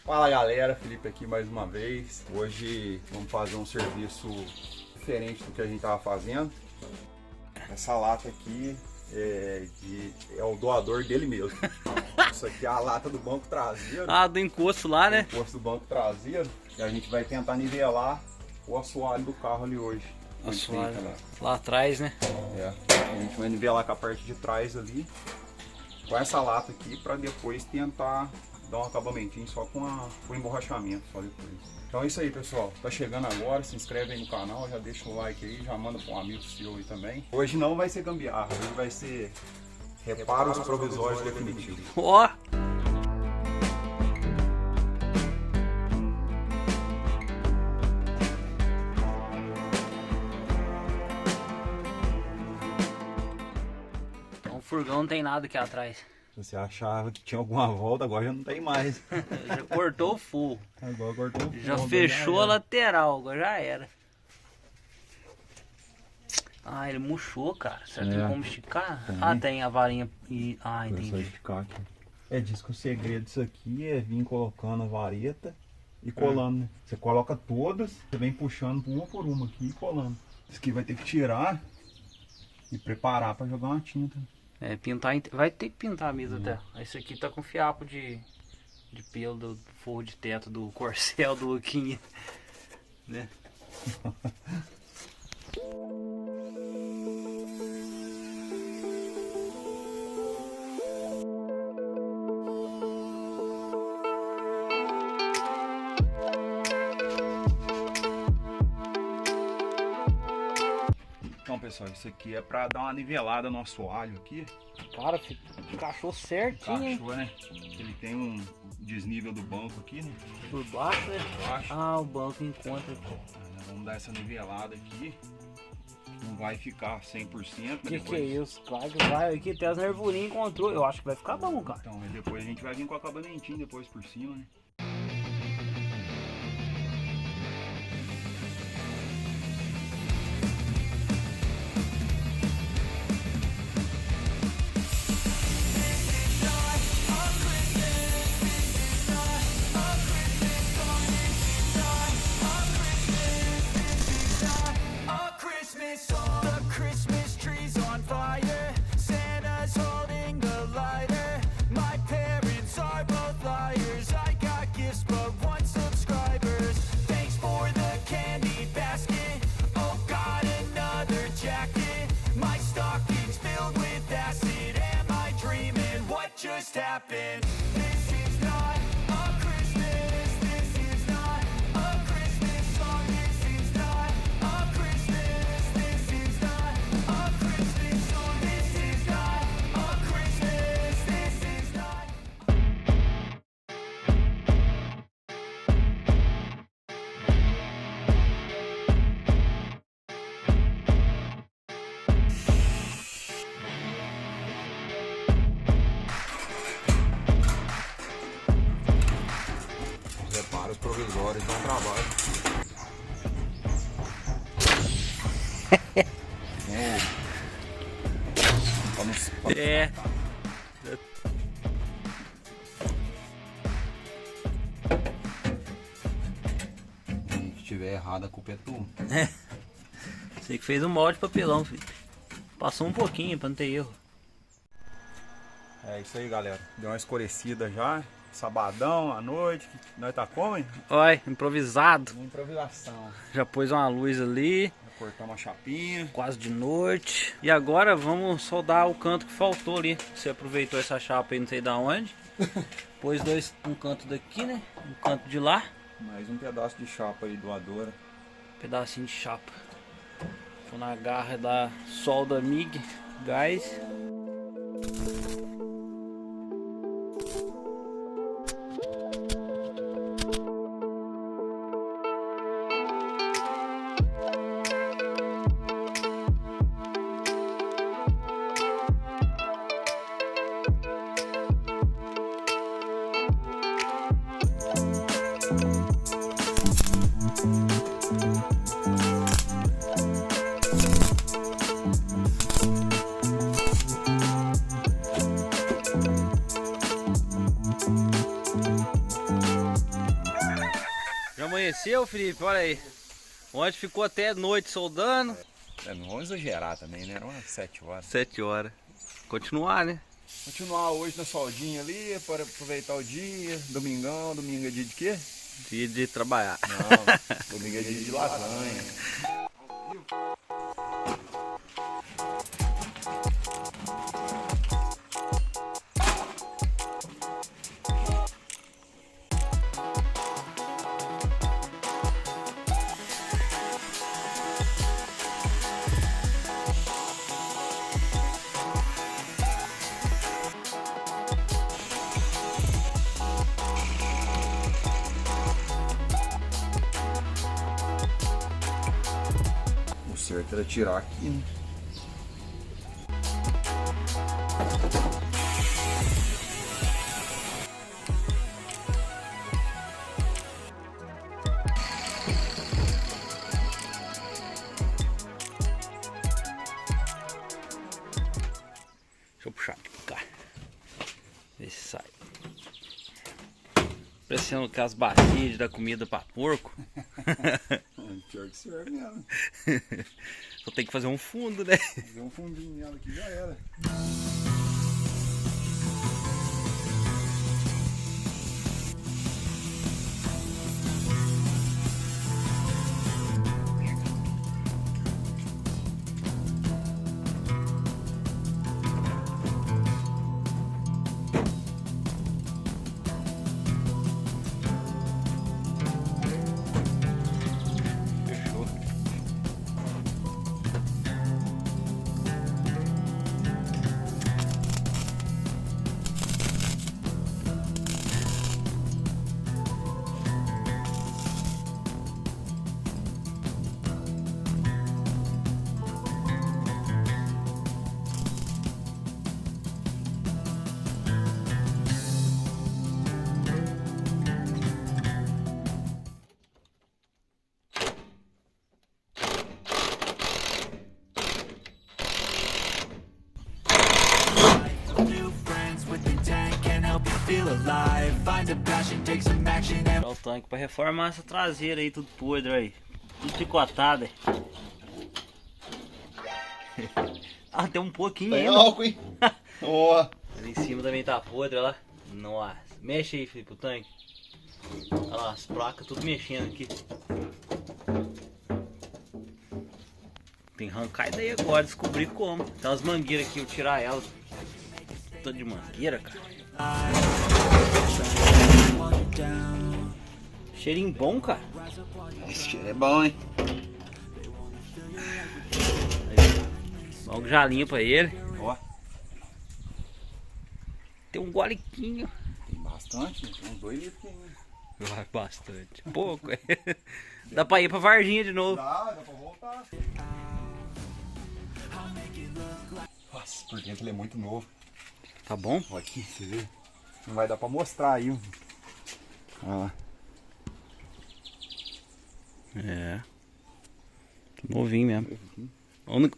Fala galera, Felipe aqui mais uma vez. Hoje vamos fazer um serviço diferente do que a gente estava fazendo. Essa lata aqui é o doador dele mesmo. Isso aqui é a lata do banco traseiro. Ah, do encosto lá, né? Do encosto do banco traseiro. E a gente vai tentar nivelar o assoalho do carro ali hoje. Assoalho lá atrás, né? É, a gente vai nivelar com a parte de trás ali, com essa lata aqui, para depois tentar dar um acabamentinho só com o emborrachamento, só depois. Então é isso aí, pessoal. Tá chegando agora, se inscreve aí no canal, já deixa o like aí, já manda para um amigo seu aí também. Hoje não vai ser gambiarra, hoje vai ser reparos provisórios definitivos. Ó! Então o furgão não tem nada aqui atrás. Você achava que tinha alguma volta, agora já não tem mais. Já cortou o full. Agora cortou o full. Já fechou a lateral, agora já era. Ah, ele murchou, cara. Será que tem como esticar? Tem. Ah, tem a varinha e... Ah, entendi. Só esticar aqui. É, diz que o segredo disso aqui é vir colocando a vareta e colando, né? Você coloca todas, você vem puxando uma por uma aqui e colando. Isso aqui vai ter que tirar e preparar para jogar uma tinta. É, pintar, vai ter que pintar mesmo até. Esse aqui tá com fiapo de pelo do forro de teto do Corcel do Luquinha, né? Então pessoal, isso aqui é para dar uma nivelada no assoalho aqui. Cara, encaixou certinho, hein? Encaixou, né? Ele tem um desnível do banco aqui, né? Por baixo, né? Por baixo. Ah, o banco encontra. Nós vamos dar essa nivelada aqui. Não vai ficar 100%, mas Que depois... é isso? Claro que vai. Aqui até as nervurinhas encontrou. Eu acho que vai ficar bom, cara. Então, e depois a gente vai vir com o acabamentinho depois por cima, né? The Christmas tree's on fire. Santa's holding the lighter. My parents are both liars. I got gifts but one subscribers. Thanks for the candy basket. Oh God, another jacket. My stocking's filled with acid. Am I dreaming? What just happened? This is not a Christmas. This is not a Christmas song. This is not a Christmas. This is not a Christmas song. This is not a Christmas. This is not. Os reparos provisórios dão trabalho. É. Se estiver errado, a culpa é tua. Você que fez um molde de papelão, filho. Passou um pouquinho pra não ter erro. É isso aí, galera. Deu uma escurecida já. Sabadão, à noite. Nós tá como, hein? Olha, improvisado. Uma improvisação. Já pôs uma luz ali. Vai cortar uma chapinha. Quase de noite. E agora vamos soldar o canto que faltou ali. Você aproveitou essa chapa aí, não sei da onde. Pôs um canto daqui, né? Um canto de lá. Mais um pedaço de chapa aí, doadora. Pedacinho de chapa. Tô na garra da solda MIG gás. amanheceu, Felipe, olha aí. Ontem ficou até noite soldando. Não vamos exagerar também, né? Eram umas 7 horas. 7 horas. Continuar, né? Continuar hoje na soldinha ali, para aproveitar o dia. Domingão, domingo é dia de quê? Dia de trabalhar. Não, domingo é dia de lasanha. O certo era tirar aqui, né? Deixa eu puxar aqui pra cá. Vê se sai. Parecendo que as bacias de dar comida pra porco. Pior que serve mesmo. Só tem que fazer um fundo, né? Fazer um fundinho nela aqui já era. Fechou. New friends with intent can help you feel alive. Find a passion, take some action and Olha o tanque pra reformar essa traseira aí, tudo podre aí. Tudo picotado aí. Ah, tem um pouquinho Tem ainda. álcool, hein? Ó. Ali em cima também tá podre, olha lá. Nossa. Mexe aí, Felipe, o tanque. Olha lá, as placas tudo mexendo aqui. Tem que arrancar daí agora, descobrir como. Tem umas mangueiras aqui, eu tirar elas. Tanto de mangueira, cara. Cheirinho bom, cara. Esse cheiro é bom, hein? Logo já limpa ele. Ó. Tem um golequinho. Tem bastante, tem uns 2 litros aqui, né? Vai bastante. Pouco, é. Dá pra ir pra Varginha de novo. Dá pra voltar. Nossa, por dentro ele é muito novo. Tá bom? Olha aqui, você vê? Não vai dar pra mostrar aí. Olha lá. É. Tá novinho mesmo.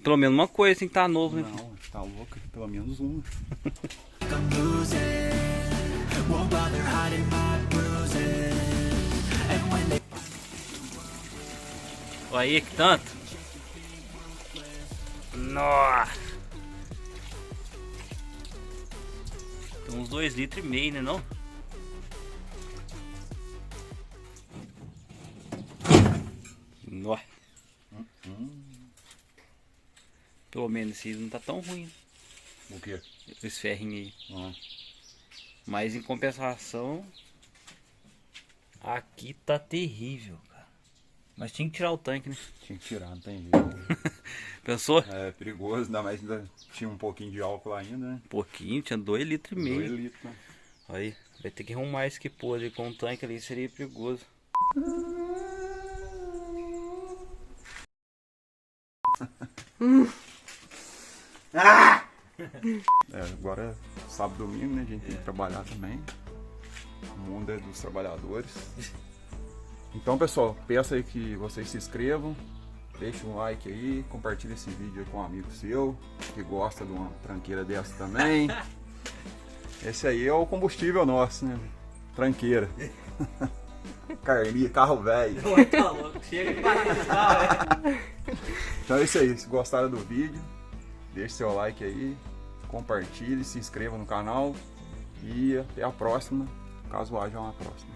Pelo menos uma coisa assim que tá novo, né? Não, tá louco, pelo menos um. I'm losing. Won't bother hiding my bruises. And when they Olha aí que tanto. Nossa. Tem uns 2,5 litros, né não? Nossa. Pelo menos esse não tá tão ruim. O quê? Esse ferrinho aí. Ah. Mas em compensação, aqui tá terrível, cara. Mas tinha que tirar o tanque, né? Tinha que tirar, não tem jeito. Pensou? É perigoso, ainda mais ainda tinha um pouquinho de álcool lá ainda, né? Pouquinho, tinha 2,5 litros. 2 litros, né? Aí, vai ter que arrumar esse que podre com o tanque ali, seria perigoso. É, agora é sábado e domingo, né? A gente tem que trabalhar também. O mundo é dos trabalhadores. Então, pessoal, peço aí que vocês se inscrevam, deixem um like aí, compartilhe esse vídeo aí com um amigo seu que gosta de uma tranqueira dessa também. Esse aí é o combustível nosso, né? Tranqueira. carninha, carro velho. Tá louco, chega de bater esse carro, velho. Então é isso aí, se gostaram do vídeo, deixe seu like aí, compartilhe, se inscreva no canal e até a próxima, caso haja uma próxima.